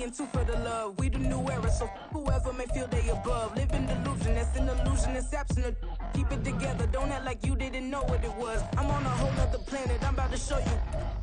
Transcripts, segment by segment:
and two for the love. We the new era, so whoever may feel they above. Live in delusion, that's an illusion, it's absent. Keep it together, don't act like you didn't know what it was. I'm on a whole nother planet, I'm about to show you.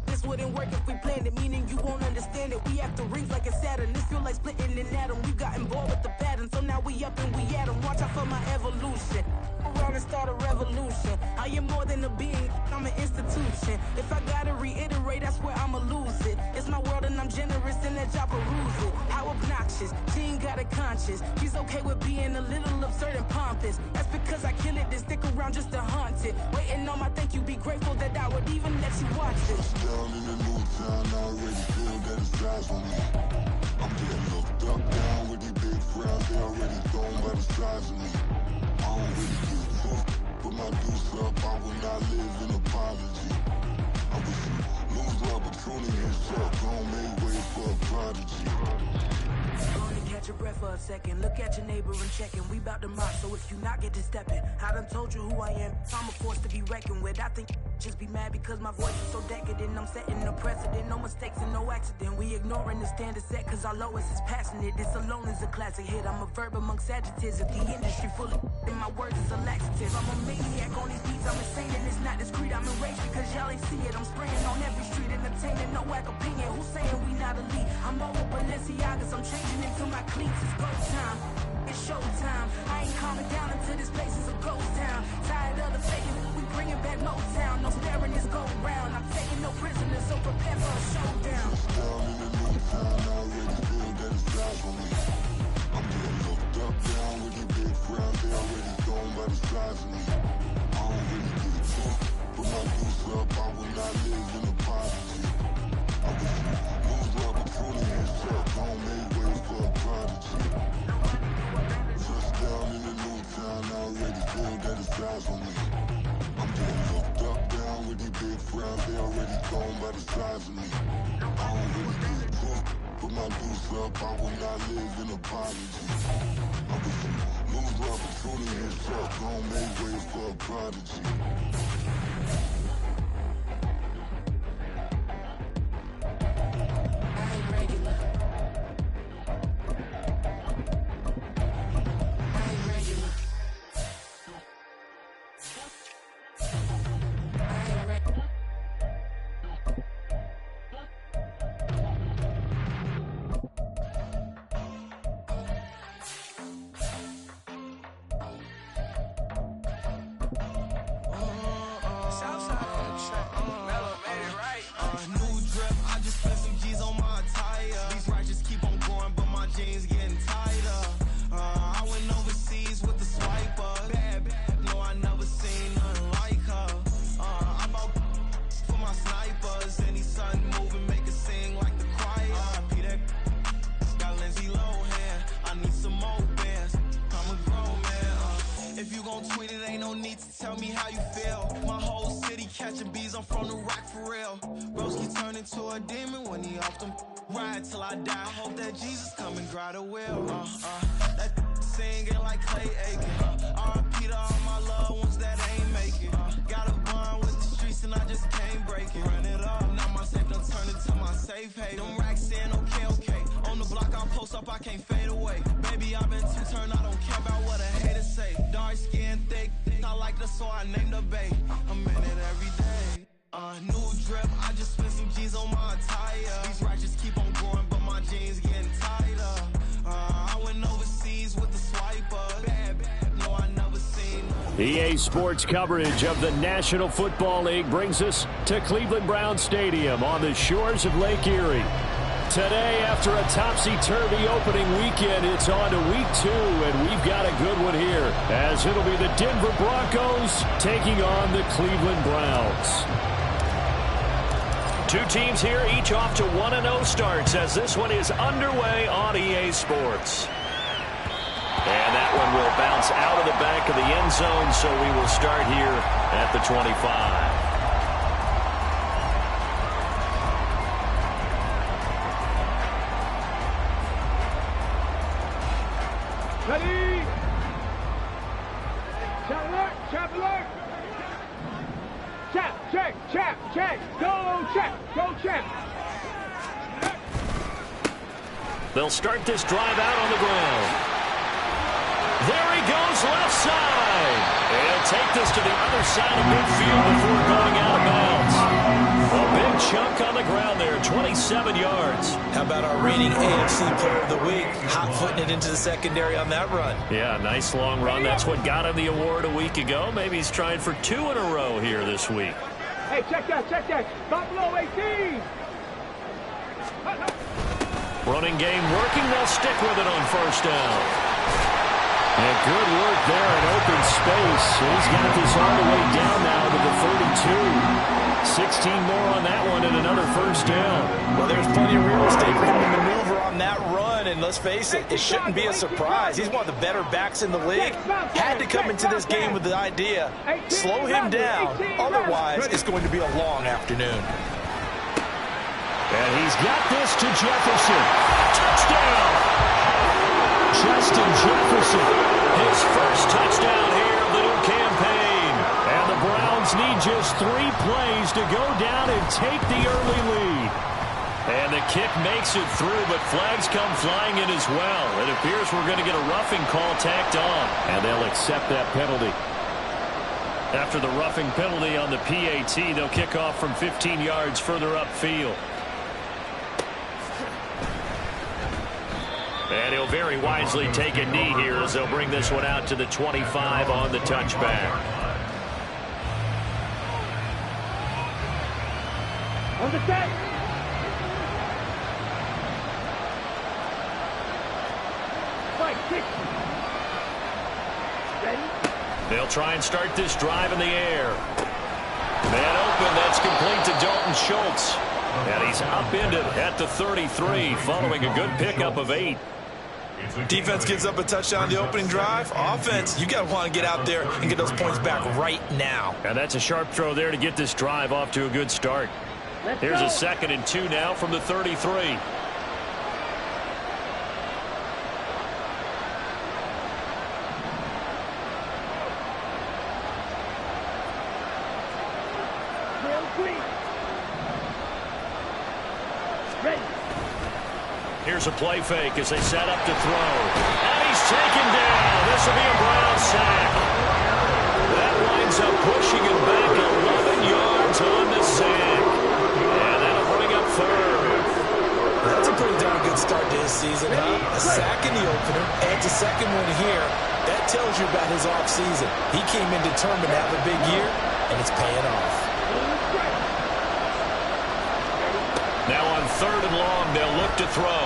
This wouldn't work if we planned it, meaning you won't understand it. We after rings like a Saturn, this feel like splitting an atom. We got involved with the pattern, so now we up and we at 'em. Watch out for my evolution. Around and start a revolution. I am more than a being, I'm an institution. If I gotta reiterate, that's where I'ma lose it. It's my world and I'm generous and that y'all peruse it. How obnoxious, she ain't got a conscience. She's okay with being a little absurd and pompous. That's because I kill it, then stick around just to haunt it. Waiting on my thank you, be grateful that I would even let you watch it. Down in the new town, I already feel that it's eyes on me. I'm getting looked up, down with these big crowds, they already thrown by the size of me. I don't really give a fuck, put my deuce up, I will not live in apology. I wish you lose the opportunity and shut, gon' make way for a prodigy. Gonna catch your breath for a second. Look at your neighbor and check him. We bout to march, so if you not get to stepping, I done told you who I am. I'm a force to be reckoned with. I think just be mad because my voice is so decadent. I'm setting a precedent, no mistakes and no accident. We ignoring the standard set cause our lowest is passionate. This alone is a classic hit. I'm a verb amongst adjectives. If the industry full of and my words is a laxative. I'm a maniac on these beats. I'm insane and it's not discreet. I'm enraged because y'all ain't see it. I'm spraying on every street, entertaining, no whack opinion. Who's saying we not elite? I'm over Balenciagas. I'm changing into my cleats. It's go time. It's showtime. I ain't calming down until this place is a ghost town. Tired of the faking, we bringing back Motown. No staring this go round. I'm taking no prisoners, so prepare for a showdown. Down in the new town, I already feel that it's eyes on me. I'm getting looked up, down with these big crowds, they already thrown by the size of me. I don't really give a fuck, put my deuce up, I will not live in apology. I wish you lose the opportunity and shut, gon' make way for a prodigy. Down in the new town, I already feel that it's eyes on me. I'm getting looked up, down with these big crowds, they already thrown by the size of me. I don't really give a fuck, put my deuce up, I will not live in apology. I wish you lose the opportunity and shut, gon' make way for a prodigy. EA Sports coverage of the National Football League brings us to Cleveland Browns Stadium on the shores of Lake Erie. Today, after a topsy-turvy opening weekend, it's on to week 2, and we've got a good one here, as it'll be the Denver Broncos taking on the Cleveland Browns. Two teams here, each off to 1-0 starts, as this one is underway on EA Sports. And that one will bounce out of the back of the end zone, so we will start here at the 25. Ready? Chap alert, chap alert. Chap, check, go chap. They'll start this drive out on the ground. There he goes, left side. And take this to the other side of midfield before going out of bounds. A big chunk on the ground there, 27 yards. How about our reigning AFC Player of the Week, hot-footing it into the secondary on that run? Yeah, nice long run. That's what got him the award a week ago. Maybe he's trying for 2 in a row here this week. Hey, check that, check that. Buffalo 18. Running game working. They'll stick with it on first down. And good work there in open space. He's got this all the way down now to the 32. 16 more on that one and another first down. Well, there's plenty of real estate for him to maneuver on that run. And let's face it, it shouldn't be a surprise. He's one of the better backs in the league. Had to come into this game with the idea, slow him down. Otherwise, it's going to be a long afternoon. And he's got this to Jefferson. Touchdown! Justin Jefferson, his first touchdown here of the new campaign. And the Browns need just 3 plays to go down and take the early lead. And the kick makes it through, but flags come flying in as well. It appears we're going to get a roughing call tacked on. And they'll accept that penalty. After the roughing penalty on the PAT, they'll kick off from 15 yards further upfield. And he'll very wisely take a knee here as they'll bring this one out to the 25 on the touchback. On the set. Fight 60. Ready? They'll try and start this drive in the air. Man open, that's complete to Dalton Schultz. And he's upended at the 33 following a good pickup of 8. Defense gives up a touchdown the opening drive. Offense, you got to want to get out there and get those points back right now. And that's a sharp throw there to get this drive off to a good start. Here's a 2nd and 2 now from the 33. Here's a play fake as they set up to throw. And he's taken down. This will be a Brown sack. That winds up pushing him back 11 yards on the sack. And that'll bring up 3rd. That's a pretty darn good start to his season, huh? A sack in the opener, adds a 2nd one here. That tells you about his offseason. He came in determined to have a big year, and it's paying off. Now on 3rd and long, they'll look to throw.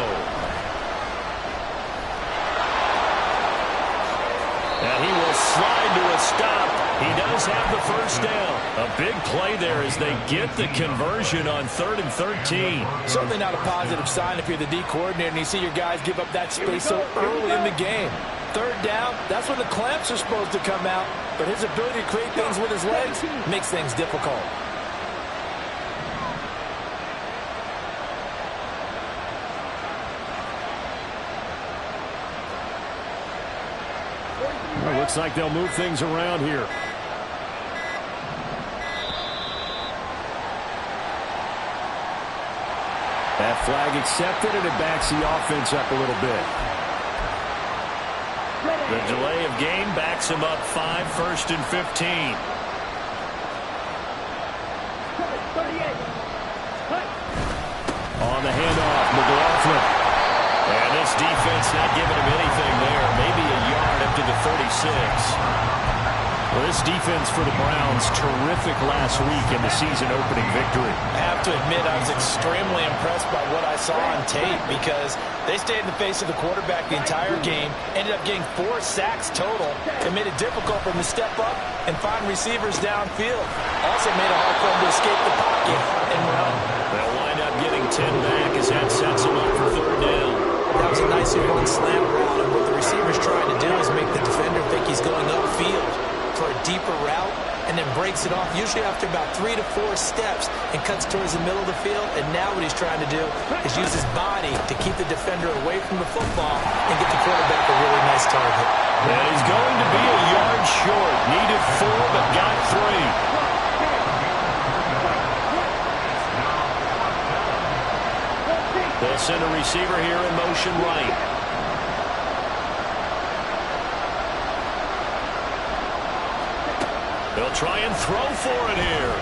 And he will slide to a stop. He does have the first down. A big play there as they get the conversion on 3rd and 13. Certainly not a positive sign if you're the D coordinator and you see your guys give up that space so early in the game. 3rd down, that's when the clamps are supposed to come out. But his ability to create things with his legs makes things difficult. Well, looks like they'll move things around here. That flag accepted, and it backs the offense up a little bit. The delay of game backs him up 5, 1st and 15. On the handoff, McLaughlin. And this defense not giving him anything there. Maybe a yard up to the 36. Well, this defense for the Browns, terrific last week in the season-opening victory. I have to admit, I was extremely impressed by what I saw on tape because they stayed in the face of the quarterback the entire game, ended up getting 4 sacks total, and made it difficult for them to step up and find receivers downfield. Also made it hard for them to escape the pocket and run. They'll wind up getting 10 back as that sets them up for 3rd down. That was a nicely run slant route, and what the receiver's trying to do is make the defender think he's going upfield for a deeper route, and then breaks it off, usually after about 3 to 4 steps, and cuts towards the middle of the field. And now what he's trying to do is use his body to keep the defender away from the football and get the quarterback a really nice target. And he's going to be a yard short. Needed 4, but got 3. They'll send a receiver here in motion right. They'll try and throw for it here.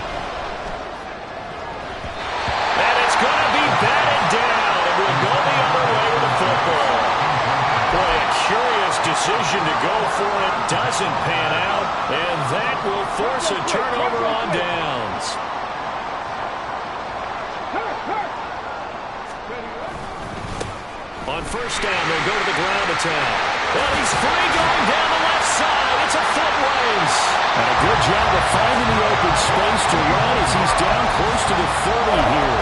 And it's going to be batted down. And we'll go the other way with the football. Boy, a curious decision to go for it. Doesn't pan out. And that will force a turnover on downs. On first down, they'll go to the ground attack. Well, he's free going down the left side. It's a foot race. And a good job of finding the open space to run as he's down close to the 30 here.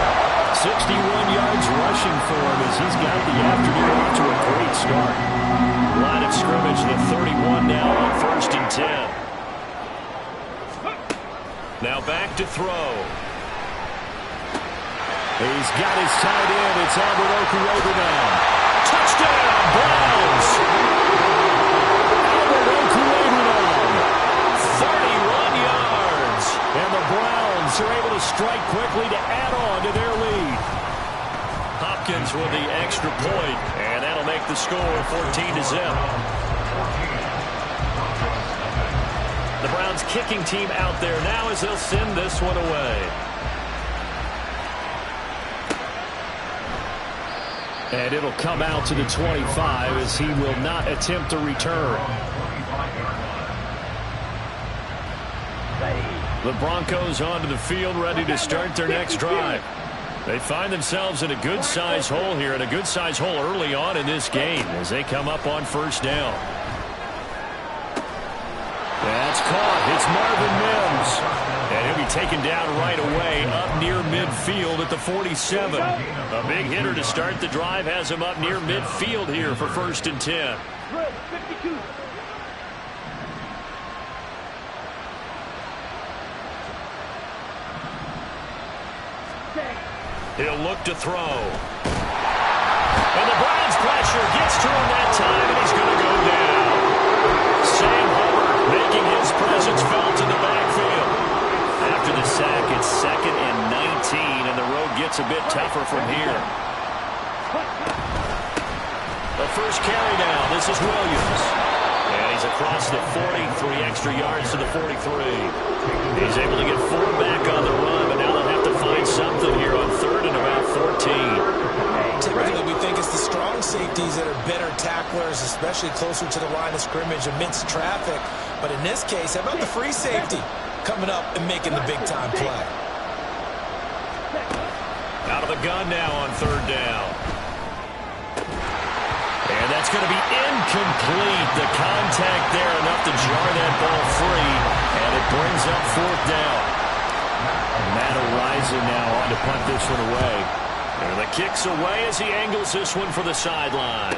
61 yards rushing for him as he's got the afternoon off to a great start. Line of scrimmage, the 31 now on first and 10. Now back to throw. He's got his tight end. It's Albert Okuegbunam now. Touchdown, Browns! Albert Okuegbunam, 31 yards. And the Browns are able to strike quickly to add on to their lead. Hopkins with the extra point, and that'll make the score 14-0. The Browns kicking team out there now as they'll send this one away. And it'll come out to the 25 as he will not attempt a return. The Broncos onto the field ready to start their next drive. They find themselves in a good-sized hole here, and a good-sized hole early on in this game as they come up on first down. That's caught. It's Marvin Mims. And he'll be taken down right away up near midfield at the 47. A big hitter to start the drive has him up near midfield here for first and 10. He'll look to throw. And the Browns pressure gets to him that time, and he's going to go down. Sam Hubbard making his presence felt in the backfield. After the sack, it's 2nd and 19, and the road gets a bit tougher from here. The first carry now. This is Williams. And he's across the 40, 3 extra yards to the 43. He's able to get 4 back on the run, but now they'll have to find something here on 3rd and about 14. Typically, we think it's the strong safeties that are better tacklers, especially closer to the line of scrimmage amidst traffic. But in this case, how about the free safety coming up and making the big-time play? Out of the gun now on 3rd down. And that's going to be incomplete. The contact there enough to jar that ball free, and it brings up 4th down. Matt Araiza now on to punt this one away. And the kick's away as he angles this one for the sideline.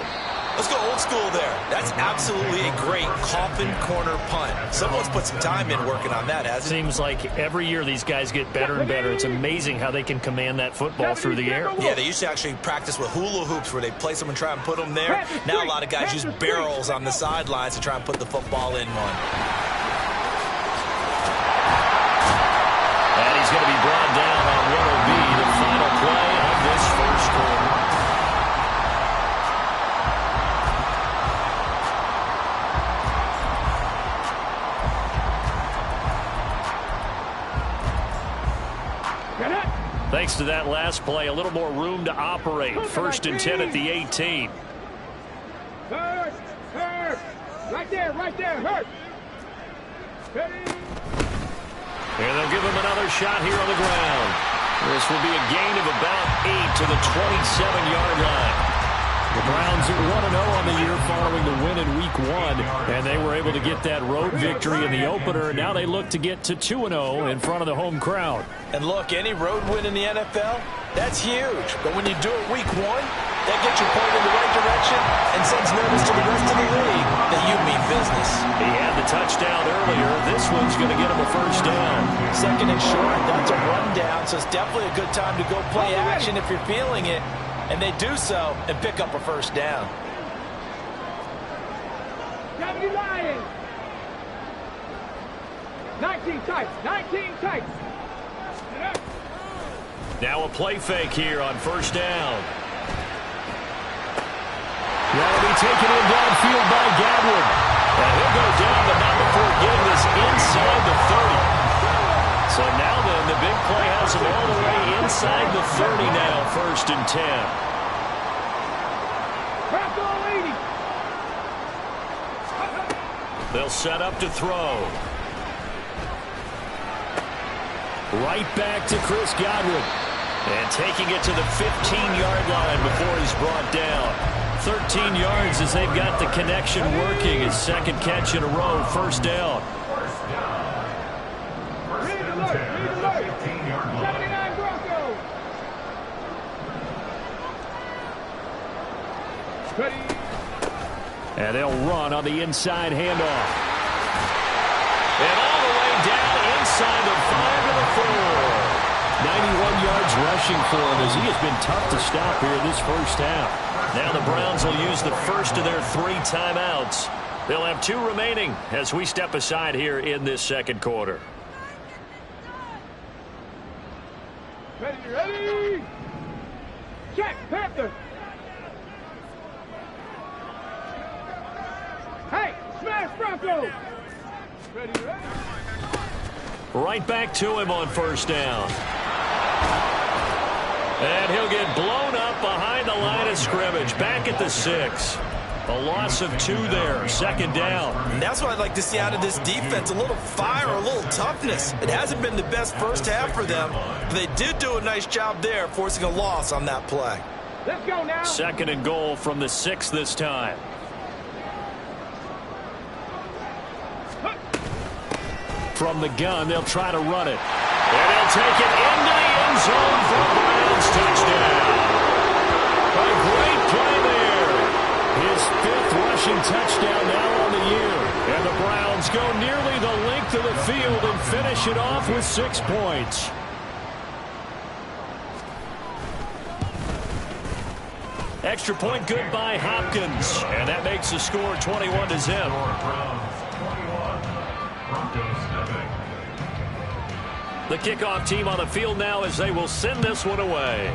Let's go old school there. That's absolutely a great coffin corner punt. Someone's put some time in working on that, hasn't it? Seems like every year these guys get better and better. It's amazing how they can command that football through the air. Yeah, they used to actually practice with hula hoops where they place them and try and put them there. Now a lot of guys use barrels on the sidelines to try and put the football in one. And he's going to be brought down on what will be the final play of this first quarter. Thanks to that last play, a little more room to operate. First and 10 at the 18. Hurt! Hurt! Right there, hurt! And they'll give him another shot here on the ground. This will be a gain of about 8 to the 27-yard line. The Browns are 1-0 on the year following the win in Week 1, and they were able to get that road victory in the opener. Now they look to get to 2-0 in front of the home crowd. And look, any road win in the NFL, that's huge. But when you do it Week 1, that gets you pointed in the right direction and sends notice to the rest of the league that you mean business. He had the touchdown earlier. This one's going to get him a first down. 2nd and short, that's a rundown, so it's definitely a good time to go play action if you're feeling it. And they do so and pick up a first down. Lions. 19 tight. 19 tight. Now a play fake here on first down. That'll be taken in downfield by Gadwin. And he'll go down, but not before getting this inside the 30. So now then, the big play has him all the way inside the 30 now, 1st and 10. They'll set up to throw. Right back to Chris Godwin. And taking it to the 15-yard line before he's brought down. 13 yards as they've got the connection working. His second catch in a row, 1st down. And they'll run on the inside handoff. And all the way down inside the 5 to the 4. 91 yards rushing for him as he has been tough to stop here this first half. Now the Browns will use the first of their 3 timeouts. They'll have 2 remaining as we step aside here in this second quarter. Ready? Check, Panther. Hey, smash Bronco. Ready. Right back to him on 1st down. And he'll get blown up behind the line of scrimmage. Back at the 6. A loss of 2 there. 2nd down. And that's what I'd like to see out of this defense. A little fire, a little toughness. It hasn't been the best first half for them, but they did do a nice job there, forcing a loss on that play. Let's go now. 2nd and goal from the 6 this time. From the gun, they'll try to run it. And they'll take it into the end zone for a Browns touchdown. A great play there. His 5th rushing touchdown now on the year. And the Browns go nearly the length of the field and finish it off with 6 points. Extra point good by Hopkins. And that makes the score 21-0. The kickoff team on the field now as they will send this one away.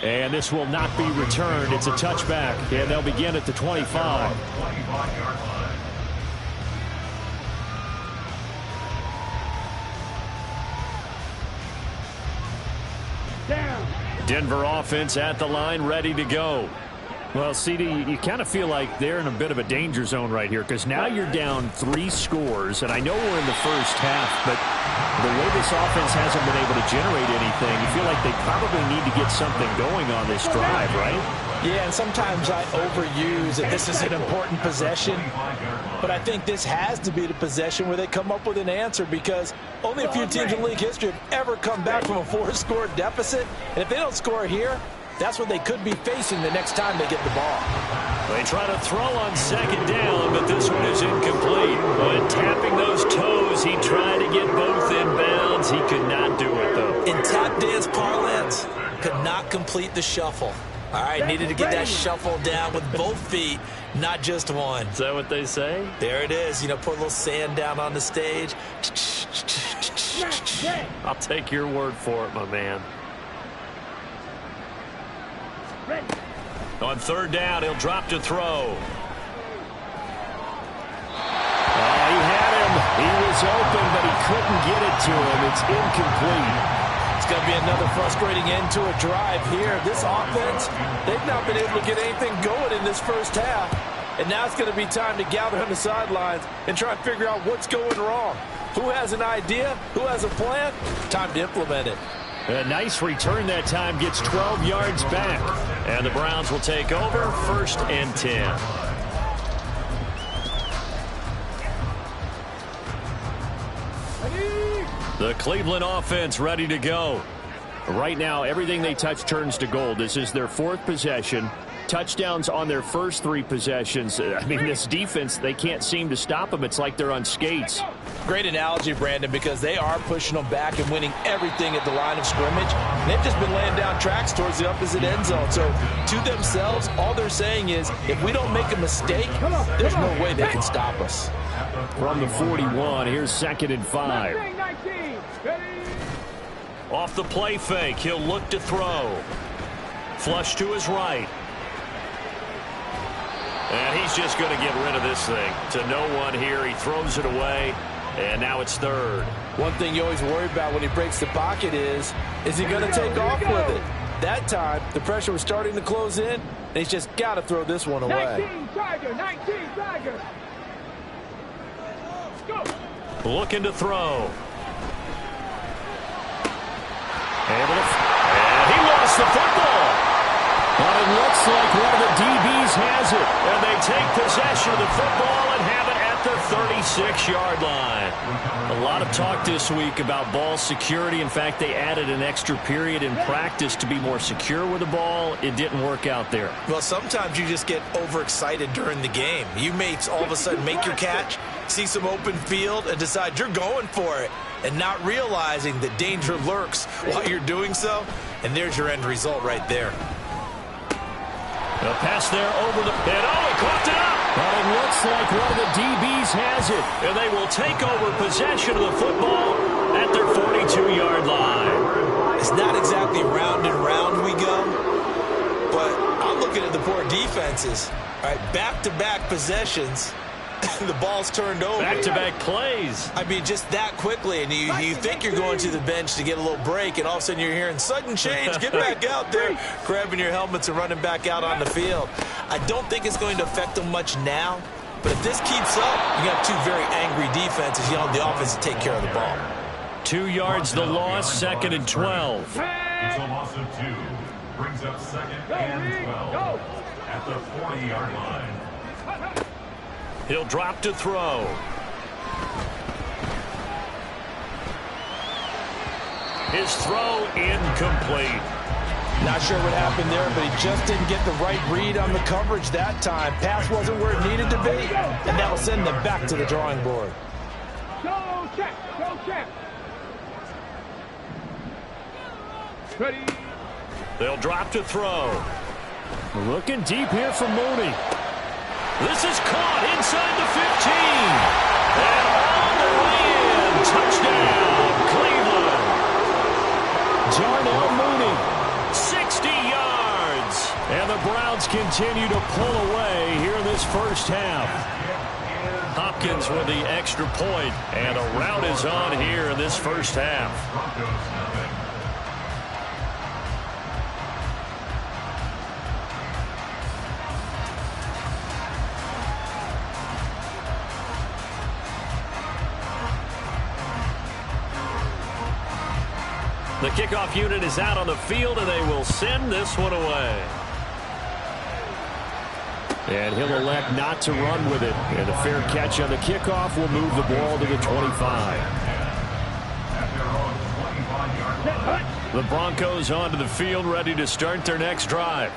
And this will not be returned. It's a touchback, and they'll begin at the 25. Denver offense at the line, ready to go. Well, CD, you kind of feel like they're in a bit of a danger zone right here because now you're down 3 scores, and I know we're in the first half, but the way this offense hasn't been able to generate anything, you feel like they probably need to get something going on this drive, right? Yeah, and sometimes I overuse that this is an important possession, but I think this has to be the possession where they come up with an answer because only a few teams in league history have ever come back from a 4-score deficit, and if they don't score here, that's what they could be facing the next time they get the ball. They try to throw on 2nd down, but this one is incomplete. When tapping those toes, he tried to get both inbounds. He could not do it, though. In tap dance parlance, could not complete the shuffle. All right, needed to get that shuffle down with both feet, not just one. Is that what they say? There it is. You know, put a little sand down on the stage. I'll take your word for it, my man. On 3rd down, he'll drop to throw. He had him. He was open, but he couldn't get it to him. It's incomplete. It's going to be another frustrating end to a drive here. This offense, they've not been able to get anything going in this first half. And now it's going to be time to gather on the sidelines and try and figure out what's going wrong. Who has an idea? Who has a plan? Time to implement it. A nice return that time, gets 12 yards back. And the Browns will take over, 1st and 10. The Cleveland offense ready to go. Right now, everything they touch turns to gold. This is their 4th possession. Touchdowns on their first 3 possessions. I mean, this defense, they can't seem to stop them. It's like they're on skates. Great analogy, Brandon, because they are pushing them back and winning everything at the line of scrimmage. And they've just been laying down tracks towards the opposite end zone. So, to themselves, all they're saying is, if we don't make a mistake, there's no way they can stop us. From the 41, here's 2nd and 5. Off the play fake, he'll look to throw. Flush to his right. And he's just going to get rid of this thing. To no one here. He throws it away, and now it's third. One thing you always worry about when he breaks the pocket is he going to take off with it? That time, the pressure was starting to close in, and he's just got to throw this one away. 19 Tiger, 19 Tiger. Go. Looking to throw. And he lost the football. But it looks like one of the DBs has it. And they take possession of the football and have it at the 36-yard line. A lot of talk this week about ball security. In fact, they added an extra period in practice to be more secure with the ball. It didn't work out there. Well, sometimes you just get overexcited during the game. You may all of a sudden make your catch, see some open field, and decide you're going for it, and not realizing that danger lurks while you're doing so. And there's your end result right there. The pass there over the... And he caught it up! But it looks like one of the DBs has it. And they will take over possession of the football at their 42-yard line. It's not exactly round and round we go, but I'm looking at the poor defenses. All right, back-to-back possessions. The ball's turned over. Back-to-back plays. I mean, just that quickly, and you think you're going to the bench to get a little break, and all of a sudden you're hearing sudden change, get back out there, grabbing your helmets and running back out on the field. I don't think it's going to affect them much now, but if this keeps up, you got two very angry defenses yelling the offense to take care of the ball. 2 yards the loss, second and 12. It's a loss of 2. Brings up second and 12 at the 40-yard line. He'll drop to throw. His throw incomplete. Not sure what happened there, but he just didn't get the right read on the coverage that time. Pass wasn't where it needed to be, and that will send them back to the drawing board. Go check. Go check. Ready. They'll drop to throw. Looking deep here for Mooney. This is caught inside the 15. And all the way in. Touchdown, Cleveland. Darnell Mooney, 60 yards. And the Browns continue to pull away here in this first half. Hopkins with the extra point. And a rout is on here in this first half. The kickoff unit is out on the field, and they will send this one away. And he'll elect not to run with it. And a fair catch on the kickoff will move the ball to the 25. The Broncos onto the field, ready to start their next drive.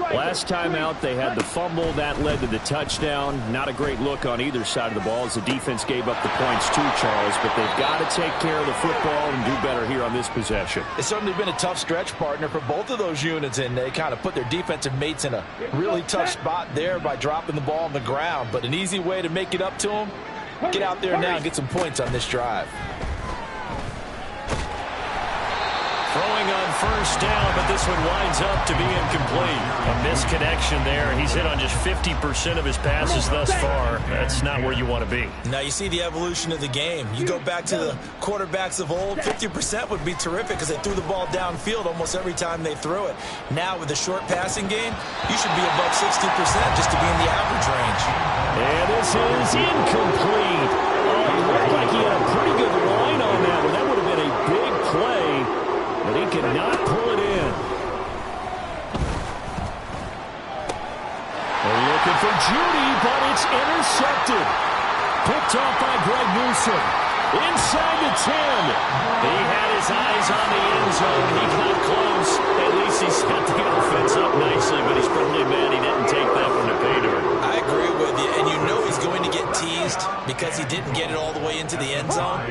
Last time out, they had the fumble. That led to the touchdown. Not a great look on either side of the ball as the defense gave up the points too, Charles. But they've got to take care of the football and do better here on this possession. It's certainly been a tough stretch, partner, for both of those units, and they kind of put their defensive mates in a really tough spot there by dropping the ball on the ground. But an easy way to make it up to them, get out there now and get some points on this drive. Throwing on first down, but this one winds up to be incomplete. A misconnection there. He's hit on just 50% of his passes thus far. That's not where you want to be. Now you see the evolution of the game. You go back to the quarterbacks of old, 50% would be terrific because they threw the ball downfield almost every time they threw it. Now with the short passing game, you should be above 60% just to be in the average range. And this is incomplete. Oh, he looked like he had a pretty good line on that one. That would have been a big play. But he could not pull it in. They're looking for Judy, but it's intercepted. Picked off by Greg Newsome. Inside the 10. He had his eyes on the end zone. He got close. At least he set the offense up nicely, but he's probably mad he didn't take that one to pay dirt. I agree with you, and you know he's going to get teased because he didn't get it all the way into the end zone.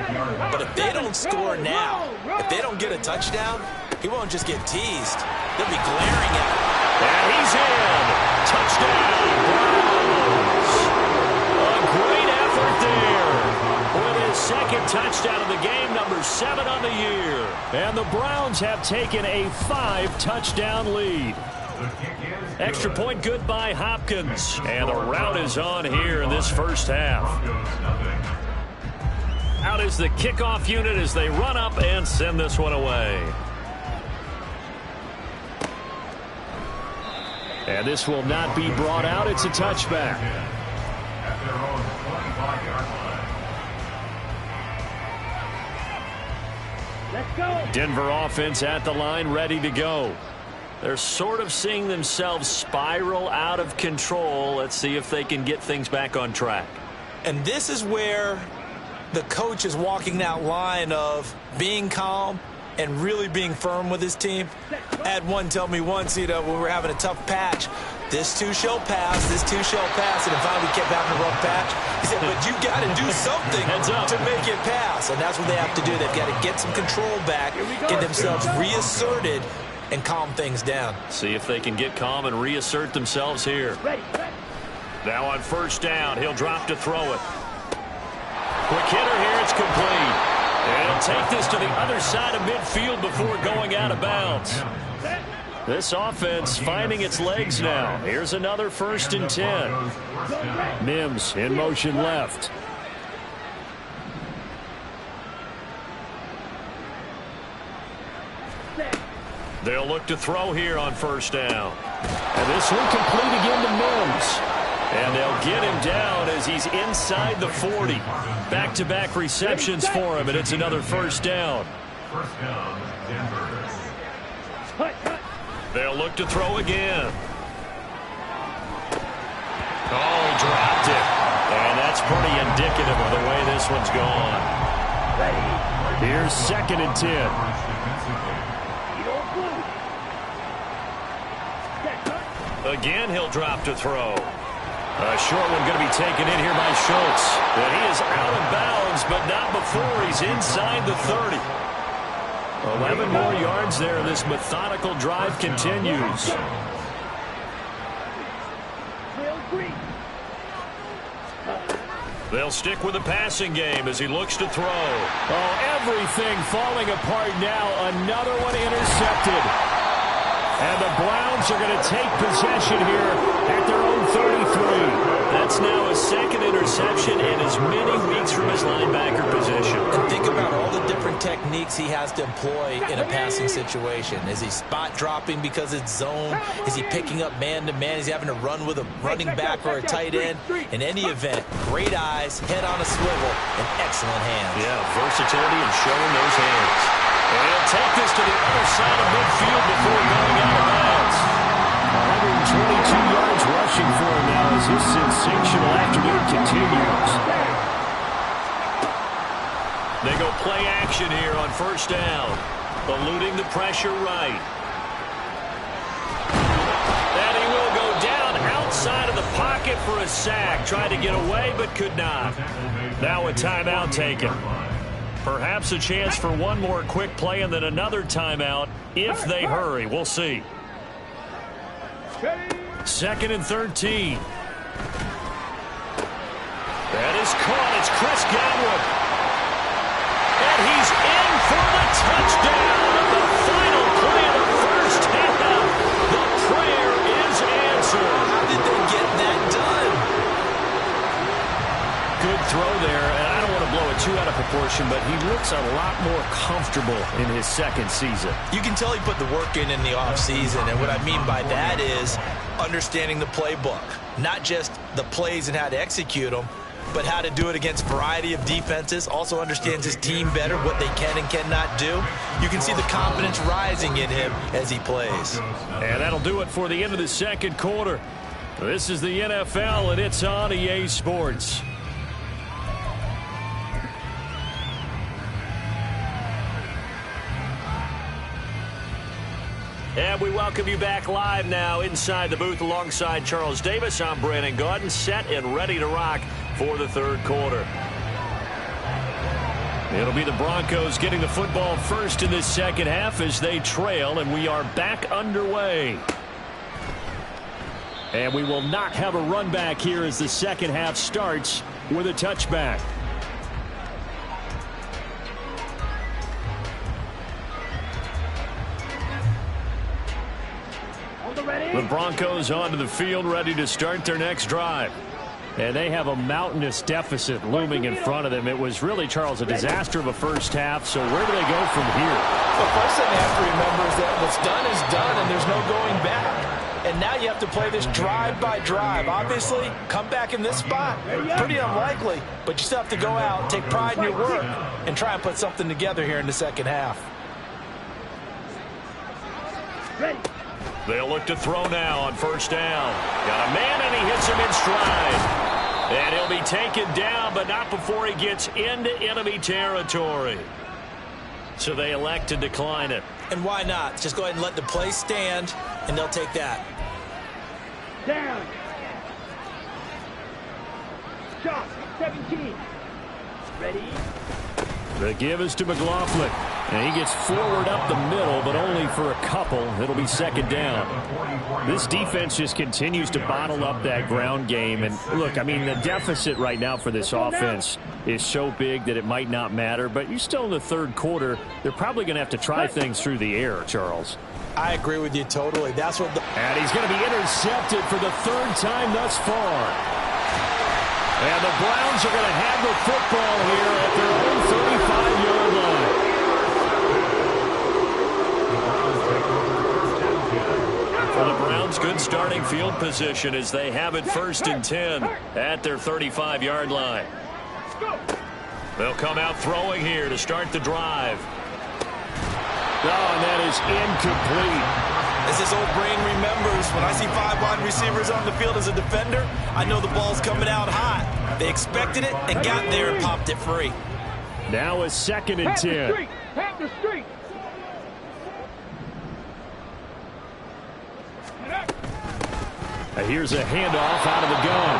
But if they don't score now, if they don't get a touchdown, he won't just get teased. They'll be glaring at him. And he's in. Touchdown, Browns. A great effort there with his second touchdown of the game, number 7 on the year. And the Browns have taken a 5-touchdown lead. Extra point good by Hopkins. And the rout is on here in this first half. Out is the kickoff unit as they run up and send this one away. And this will not be brought out. It's a touchback. At their own 25-yard line. Let's go. Denver offense at the line, ready to go. They're sort of seeing themselves spiral out of control. Let's see if they can get things back on track. And this is where the coach is walking that line of being calm and really being firm with his team. I had one tell me once, when we were having a tough patch, this too shall pass, this too shall pass, and finally we kept having a rough patch. He said, but you got to do something to make it pass, and that's what they have to do. They've got to get some control back, get themselves reasserted, and calm things down. See if they can get calm and reassert themselves here. Now on first down, he'll drop to throw it. Quick hitter here, it's complete. And he'll take this to the other side of midfield before going out of bounds. This offense finding its legs now. Here's another 1st and 10. Mims in motion left. They'll look to throw here on first down. And this one complete again to Mims. And they'll get him down as he's inside the 40. Back-to-back receptions for him, and it's another first down. First down, Denver. They'll look to throw again. Oh, dropped it. And that's pretty indicative of the way this one's gone. Here's 2nd and 10. Again, he'll drop to throw. A short one going to be taken in here by Schultz. And he is out of bounds, but not before he's inside the 30. 11 more yards there. This methodical drive continues. They'll stick with the passing game as he looks to throw. Oh, everything falling apart now. Another one intercepted. And the Browns are going to take possession here at their own 33. That's now his 2nd interception in as many weeks from his linebacker position. And think about all the different techniques he has to employ in a passing situation. Is he spot dropping because it's zone? Is he picking up man-to-man? Is he having to run with a running back or a tight end? In any event, great eyes, head on a swivel, and excellent hands. Yeah, versatility and showing those hands. And he'll take this to the other side of midfield before going out of bounds. 122 yards rushing for him now as his sensational afternoon continues. They go play action here on first down. Eluding the pressure right. And he will go down outside of the pocket for a sack. Tried to get away but could not. Now a timeout taken. Perhaps a chance for one more quick play and then another timeout if they hurry. We'll see. 2nd and 13. That is caught. It's Chris Godwin. And he's in for the touchdown of the final play of the first half. The prayer is answered. How did they get that done? Good throw there, and I don't want to blow it too out of proportion, but he looks a lot more comfortable in his 2nd season. You can tell he put the work in the offseason, and what I mean by that is understanding the playbook. Not just the plays and how to execute them, but how to do it against a variety of defenses. Also understands his team better, what they can and cannot do. You can see the confidence rising in him as he plays. And that'll do it for the end of the 2nd quarter. This is the NFL, and it's on EA Sports. And we welcome you back live now inside the booth alongside Charles Davis. I'm Brandon Gaudin, set and ready to rock for the 3rd quarter. It'll be the Broncos getting the football first in this 2nd half as they trail, and we are back underway. And we will not have a run back here as the 2nd half starts with a touchback. The Broncos onto the field, ready to start their next drive. And they have a mountainous deficit looming in front of them. It was really, Charles, a disaster of a first half. So where do they go from here? The first thing they have to remember is that what's done is done, and there's no going back. And now you have to play this drive by drive. Obviously, come back in this spot, pretty unlikely. But you still have to go out, take pride in your work, and try and put something together here in the second half. They'll look to throw now on first down. Got a man, and he hits him in stride. And he'll be taken down, but not before he gets into enemy territory. So they elect to decline it. And why not? Just go ahead and let the play stand, and they'll take that. Down. Shot. 17. Ready. The give is to McLaughlin. And he gets forward up the middle, but only for a couple. It'll be second down. This defense just continues to bottle up that ground game. And look, I mean, the deficit right now for this offense is so big that it might not matter. But you're still in the third quarter. They're probably going to have to try things through the air, Charles. I agree with you totally. That's what And he's going to be intercepted for the third time thus far. And the Browns are going to have the football here at their own 35-yard line. For the Browns, good starting field position as they have it 1st and 10 at their 35-yard line. They'll come out throwing here to start the drive. Oh, and that is incomplete. As his old brain remembers, when I see 5 wide receivers on the field as a defender, I know the ball's coming out hot. They expected it and got there and popped it free. Now a 2nd and 10. Pack the street. Here's a handoff out of the gun.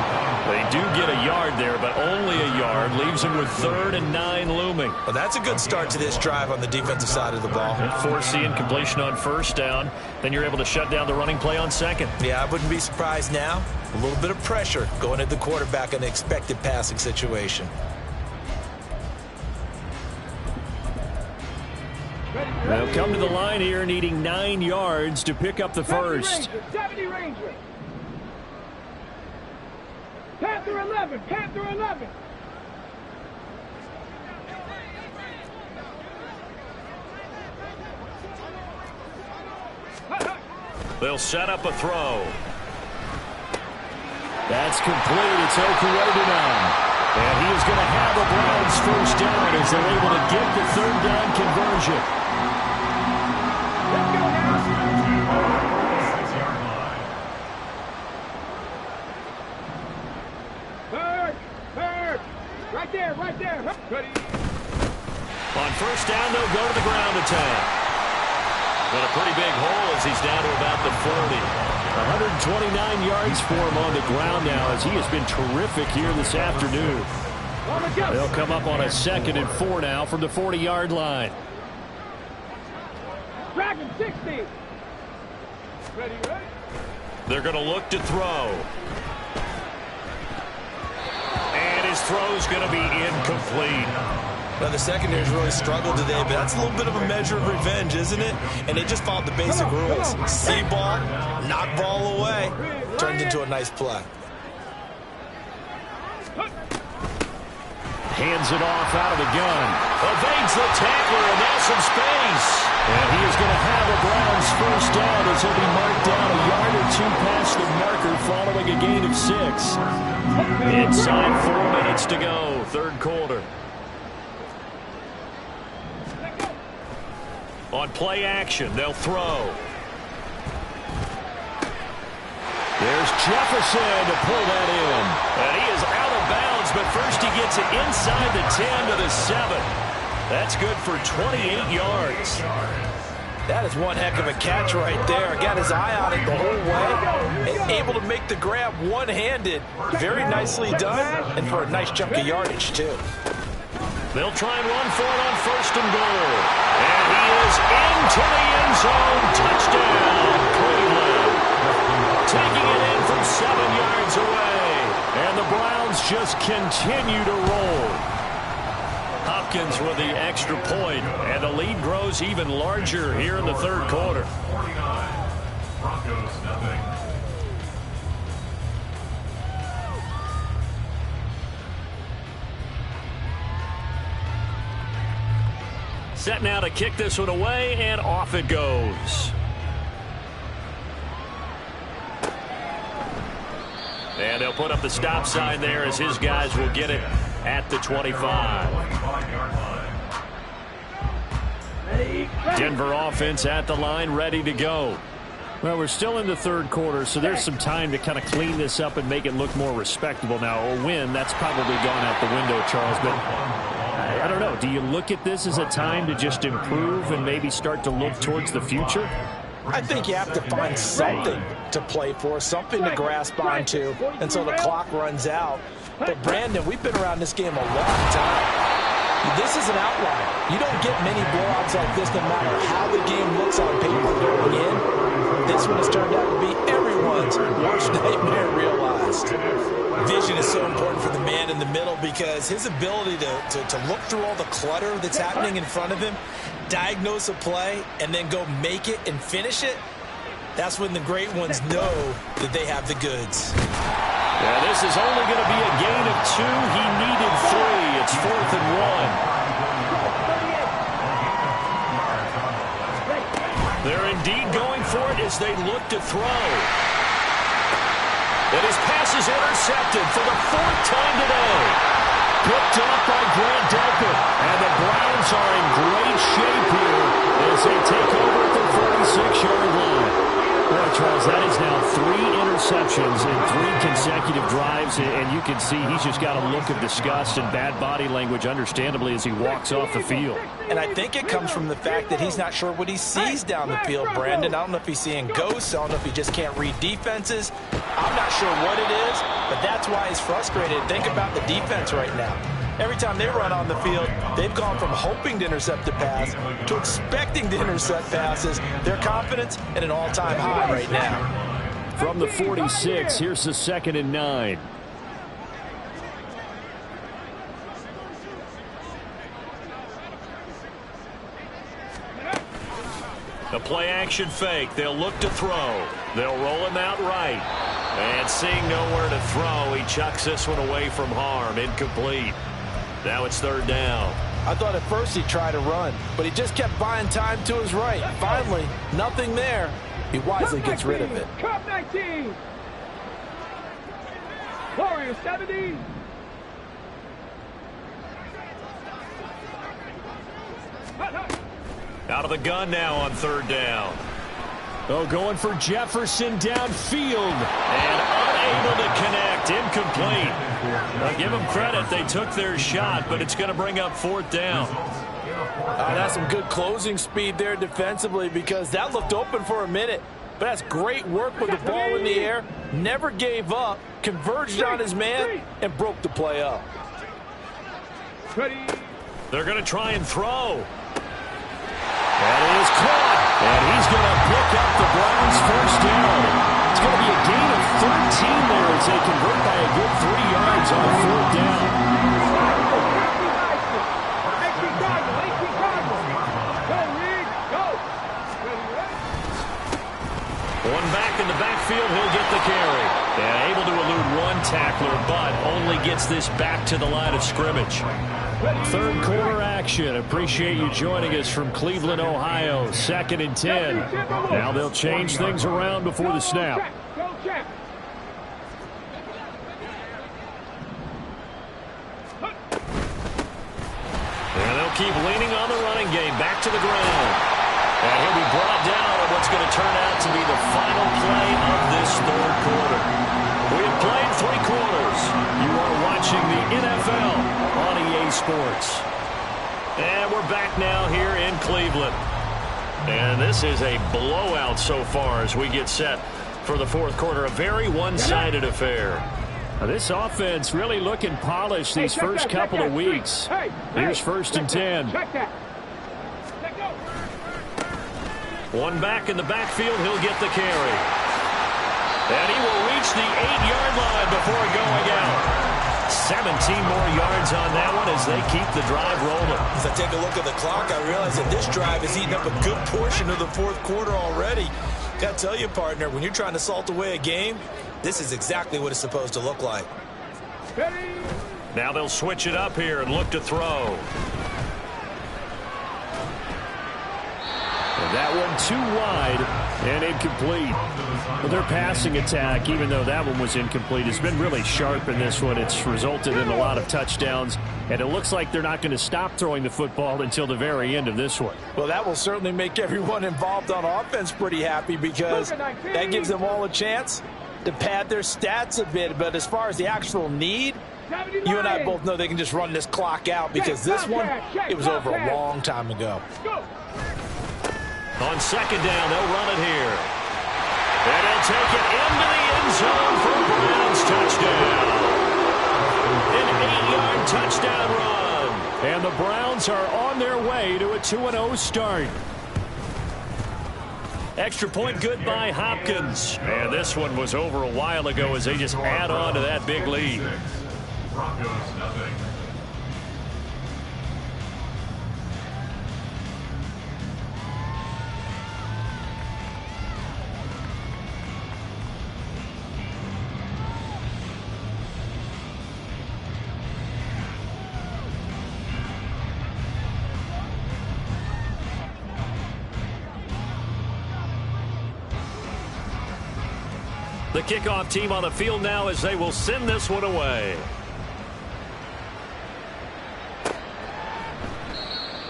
They do get a yard there, but only a yard. Leaves them with 3rd and 9 looming. Well, that's a good start to this drive on the defensive side of the ball. Force the incompletion on first down. Then you're able to shut down the running play on second. Yeah, I wouldn't be surprised now. A little bit of pressure going at the quarterback in an expected passing situation. They'll come to the line here needing 9 yards to pick up the first. 70 Ranger. Panther 11. Panther 11. They'll set up a throw. That's complete. It's Okurodenon. And he is going to have the Browns first down as they're able to get the 3rd down conversion. Let's go now. Bird. Right there. Ready. On first down, they'll go to the ground attack. But a pretty big hole as he's down to about the 40. 129 yards for him on the ground now as he has been terrific here this afternoon. They'll come up on a 2nd and 4 now from the 40-yard line. Dragon 60. Ready. They're going to look to throw. And his throw's going to be incomplete. Well, the secondary's really struggled today, but that's a little bit of a measure of revenge, isn't it? And they just followed the basic rules. See ball, knock ball away. Turned into a nice play. Hands it off out of the gun. Evades the tackler, and now some space. And he is going to have a Browns first down as he'll be marked down a yard or 2 past the marker following a gain of 6. Inside 4 minutes to go, 3rd quarter. On play action, they'll throw. There's Jefferson to pull that in. And he is out of bounds, but first he gets it inside the 10 to the 7. That's good for 28 yards. That is one heck of a catch right there. Got his eye on it the whole way. And able to make the grab one-handed. Very nicely done. And for a nice chunk of yardage, too. They'll try and run for it on 1st and goal. And he is into the end zone. Touchdown, Cleveland. Taking it in from 7 yards away. And the Browns just continue to roll. Hopkins with the extra point, and the lead grows even larger here in the 3rd quarter. Broncos nothing. Set now to kick this one away, and off it goes. And they'll put up the stop sign there as his guys will get it at the 25. Denver offense at the line, ready to go. Well, we're still in the third quarter, so there's some time to kind of clean this up and make it look more respectable. Now, a win, that's probably gone out the window, Charles, but I don't know. Do you look at this as a time to just improve and maybe start to look towards the future? I think you have to find something to play for, something to grasp onto until the clock runs out. But, Brandon, we've been around this game a long time. This is an outlier. You don't get many blowouts like this no matter how the game looks on paper going in. This one has turned out to be everyone's worst nightmare realized. Vision is so important for the man in the middle because his ability to look through all the clutter that's happening in front of him, diagnose a play, and then go make it and finish it, that's when the great ones know that they have the goods. Yeah, this is only going to be a gain of 2. He needed 3. It's 4th and 1. They're indeed going for it as they look to throw. And his pass is intercepted for the 4th time today. Picked up by Grant Delpit. And the Browns are in great shape here as they take over at the 46-yard line. Boy, Charles, that is now 3 interceptions in 3 consecutive drives, and you can see he's just got a look of disgust and bad body language, understandably, as he walks off the field. And I think it comes from the fact that he's not sure what he sees down the field, Brandon. I don't know if he's seeing ghosts. I don't know if he just can't read defenses. I'm not sure what it is, but that's why he's frustrated. Think about the defense right now. Every time they run on the field, they've gone from hoping to intercept a pass to expecting to intercept passes. Their confidence at an all-time high right now. From the 46, here's the 2nd and 9. The play action fake. They'll look to throw. They'll roll him out right. And seeing nowhere to throw, he chucks this one away from harm. Incomplete. Now it's 3rd down. I thought at first he'd try to run, but he just kept buying time to his right. Finally, nothing there. He wisely gets rid of it. Cup 19. Warrior 70. Out of the gun now on 3rd down. Oh, going for Jefferson downfield. And unable to connect. Incomplete. I'll give them credit. They took their shot, but it's going to bring up 4th down. That's some good closing speed there defensively because that looked open for a minute. But that's great work with the ball in the air. Never gave up. Converged on his man and broke the play up. They're going to try and throw. That is caught. And he's going to pick up the Browns' 1st down. It's going to be a gain of 13 there as they convert by a good 3 yards on 4th down. One back in the backfield, he'll get the carry. And able to elude 1 tackler, but only gets this back to the line of scrimmage. 3rd quarter action. Appreciate you joining us from Cleveland, Ohio. 2nd and 10. Now they'll change things around before the snap. And they'll keep leaning on the running game. Back to the ground. And he'll be brought down on what's going to turn out to be the final play of this 3rd quarter. We have played 3 quarters. You are watching the NFL on EA Sports. And we're back now here in Cleveland. And this is a blowout so far as we get set for the 4th quarter. A very one-sided affair. Now, this offense really looking polished these first couple of weeks. Here's 1st and 10. One back in the backfield. He'll get the carry. And he will reach the 8-yard line before going out. 17 more yards on that one as they keep the drive rolling. As I take a look at the clock, I realize that this drive has eaten up a good portion of the 4th quarter already. Gotta tell you, partner, when you're trying to salt away a game, this is exactly what it's supposed to look like. Ready? Now they'll switch it up here and look to throw. And that one too wide and incomplete. Well, their passing attack, even though that one was incomplete, has been really sharp in this one. It's resulted in a lot of touchdowns, and it looks like they're not going to stop throwing the football until the very end of this one. Well, that will certainly make everyone involved on offense pretty happy because that gives them all a chance to pad their stats a bit. But as far as the actual need, you and I both know they can just run this clock out because this one, it was over a long time ago. On second down, they'll run it here. And they'll take it into the end zone for a Browns touchdown. An 8-yard touchdown run. And the Browns are on their way to a 2-0 start. Extra point good by Hopkins. And this one was over a while ago as they just add on to that big lead. Broncos nothing. The kickoff team on the field now as they will send this one away.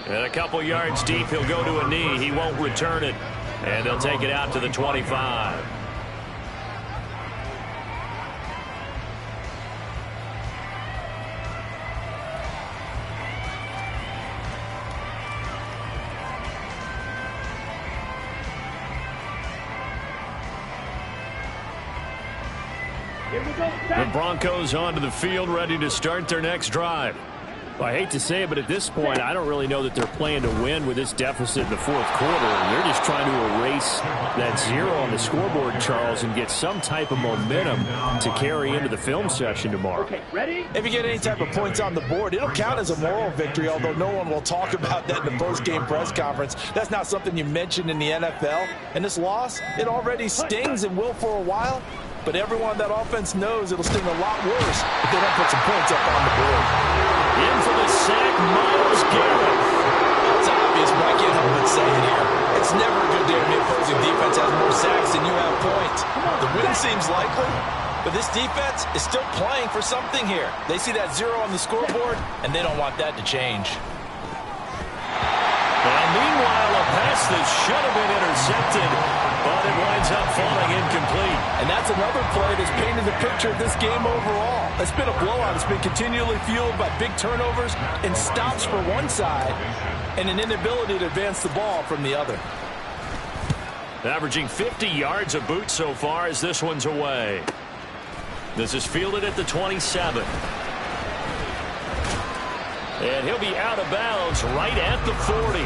And a couple yards deep, he'll go to a knee. He won't return it. And they'll take it out to the 25. The Broncos onto the field, ready to start their next drive. Well, I hate to say it, but at this point, I don't really know that they're playing to win with this deficit in the fourth quarter. They're just trying to erase that zero on the scoreboard, Charles, and get some type of momentum to carry into the film session tomorrow. Okay, ready? If you get any type of points on the board, it'll count as a moral victory, although no one will talk about that in the post-game press conference. That's not something you mentioned in the NFL. And this loss, it already stings and will for a while. But everyone on that offense knows it'll sting a lot worse if they don't put some points up on the board. In for the sack, Myles Garrett. It's obvious, but I can't help but say it here. It's never a good day when the opposing defense has more sacks than you have points. The win seems likely, but this defense is still playing for something here. They see that zero on the scoreboard, and they don't want that to change. Now, meanwhile, a pass that should have been intercepted, but it winds up falling incomplete. And that's another play that's painted the picture of this game overall. It's been a blowout. It's been continually fueled by big turnovers and stops for one side and an inability to advance the ball from the other. Averaging 50 yards a boot so far as this one's away. This is fielded at the 27. And he'll be out of bounds right at the 40.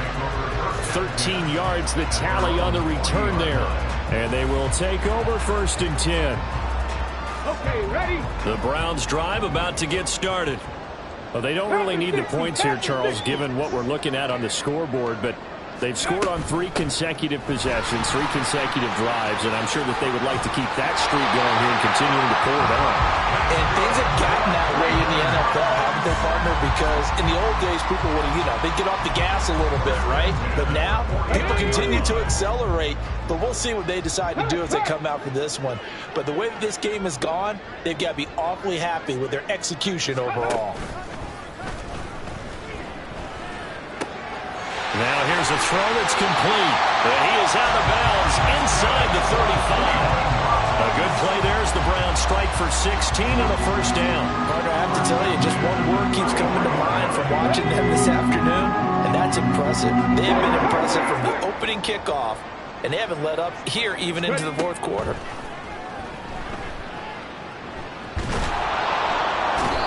13 yards the tally on the return there. And they will take over 1st and 10. Okay, ready? The Browns drive about to get started. Well, they don't really need the points here, Charles, given what we're looking at on the scoreboard, but they've scored on 3 consecutive possessions, 3 consecutive drives, and I'm sure that they would like to keep that streak going here and continuing to pull it on. And things have gotten that way in the NFL, haven't they, partner? Because in the old days, people would, they'd get off the gas a little bit, right? But now, people continue to accelerate, but we'll see what they decide to do as they come out for this one. But the way that this game has gone, they've got to be awfully happy with their execution overall. Now here's a throw that's complete. And he is out of bounds inside the 35. A good play there as the Browns strike for 16 and a 1st down. Carter, I have to tell you, just one word keeps coming to mind from watching them this afternoon, and that's impressive. They have been impressive from the opening kickoff, and they haven't let up here even into the fourth quarter.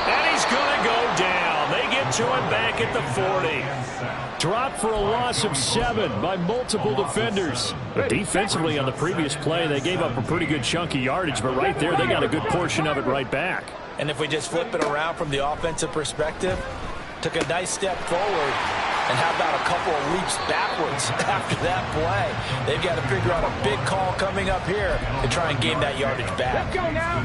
And he's going to go down. They get to him back at the 40. Dropped for a loss of 7 by multiple defenders. But defensively on the previous play, they gave up a pretty good chunk of yardage, but right there they got a good portion of it right back. And if we just flip it around from the offensive perspective, took a nice step forward, And how about a couple of leaps backwards after that play? They've got to figure out a big call coming up here to try and gain that yardage back.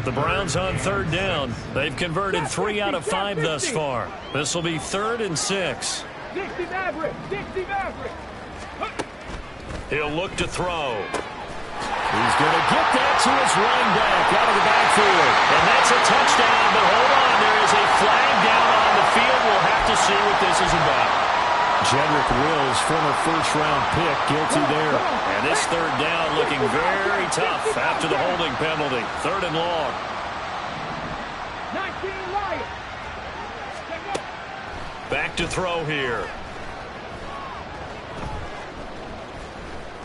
The Browns on third down. They've converted 3 out of 5 thus far. This will be 3rd and 6. Dixie Maverick! Dixie Maverick! He'll look to throw. He's going to get that to his running back out of the backfield. And that's a touchdown, but hold on. There is a flag down on the field. We'll have to see what this is about. Jedrick Wills, former first-round pick, guilty there. And this third down looking very tough after the holding penalty. 3rd and long. 19 Lions! Back to throw here.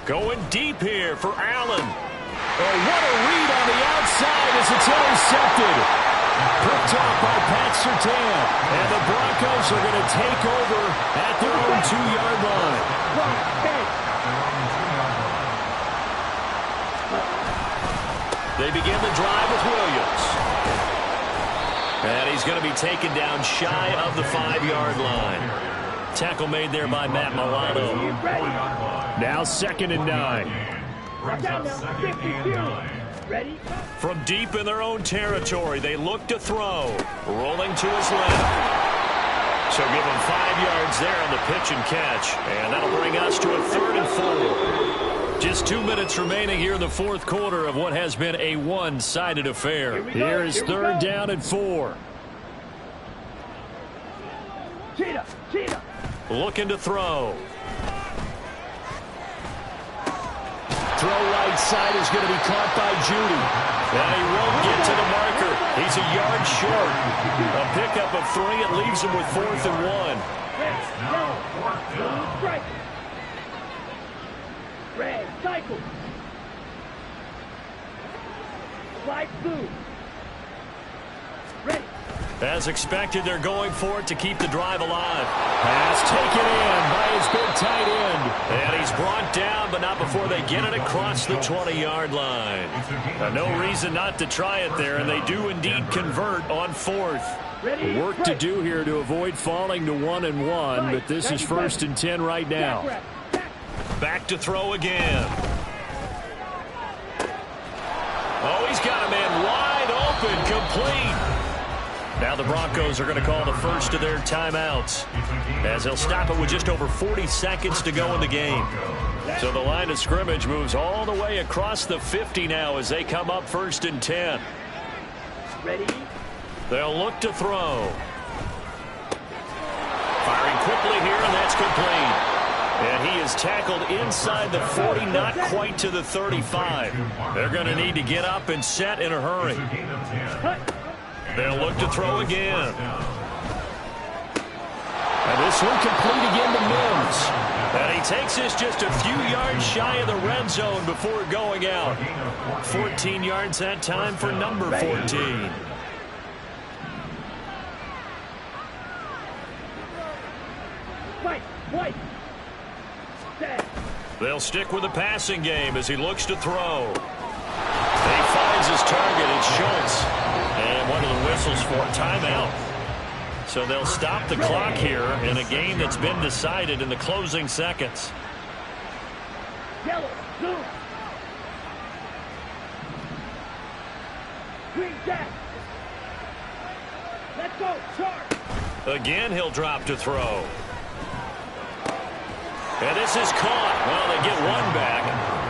Going deep here for Allen. Oh, what a read on the outside as it's intercepted. Picked off by Pat Surtain. And the Broncos are going to take over at their own 2-yard line. They begin the drive with Williams. And he's going to be taken down shy of the 5-yard line. Tackle made there by Matt Milano. Now 2nd and 9. From deep in their own territory, they look to throw. Rolling to his left. So give him 5 yards there on the pitch and catch. And that'll bring us to a 3rd and 4. Just 2 minutes remaining here in the 4th quarter of what has been a one-sided affair. Here is 3rd down and 4. Cheetah! Looking to throw. Throw right side is going to be caught by Judy. And he won't get to the marker. He's a yard short. A pickup of 3. It leaves him with 4th and 1. Red, cycle. Slide blue. Ready. As expected, they're going for it to keep the drive alive. Pass taken in by his big tight end. And he's brought down, but not before they get it across the 20-yard line. No reason not to try it there, and they do indeed convert on 4th. Work to do here to avoid falling to 1 and 1, but this is 1st and 10 right now. Back to throw again. Oh, he's got a man wide open, complete. Now the Broncos are going to call the first of their timeouts, as they'll stop it with just over 40 seconds to go in the game. So the line of scrimmage moves all the way across the 50 now as they come up 1st and 10. Ready? They'll look to throw. Firing quickly here, and that's complete. And he is tackled inside the 40, not quite to the 35. They're going to need to get up and set in a hurry. They'll look to throw again. And this one complete again to Mims. And he takes this just a few yards shy of the red zone before going out. 14 yards that time for number 14. White. They'll stick with the passing game as he looks to throw. He finds his target. It's Schultz. And one of the whistles for a timeout. So they'll stop the clock here in a game that's been decided in the closing seconds. Yellow, blue. Green jack. Let's go, charge. Again, he'll drop to throw. And this is caught. Well, they get one back.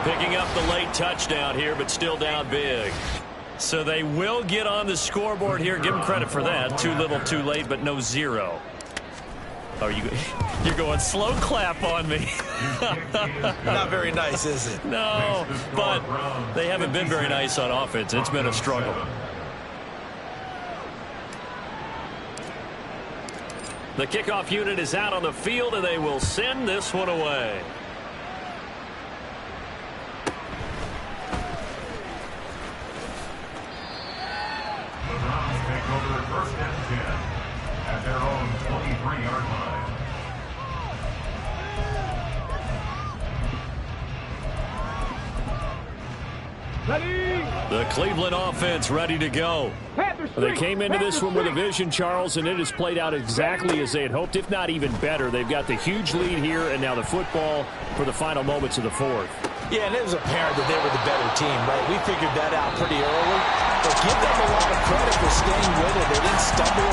Picking up the late touchdown here, but still down big. So they will get on the scoreboard here. Give them credit for that. Too little, too late, but no 0. Oh, you're going slow clap on me. Not very nice, is it? No, but they haven't been very nice on offense. It's been a struggle. The kickoff unit is out on the field, and they will send this one away. The Browns take over 1st and 10 at their own 23-yard line. Ready. The Cleveland offense ready to go. Panther They came into this one with a vision, Charles, and it has played out exactly as they had hoped, if not even better. They've got the huge lead here, and now the football for the final moments of the fourth. Yeah, and it was apparent that they were the better team, right? We figured that out pretty early. But give them a lot of credit for staying with it. They didn't stumble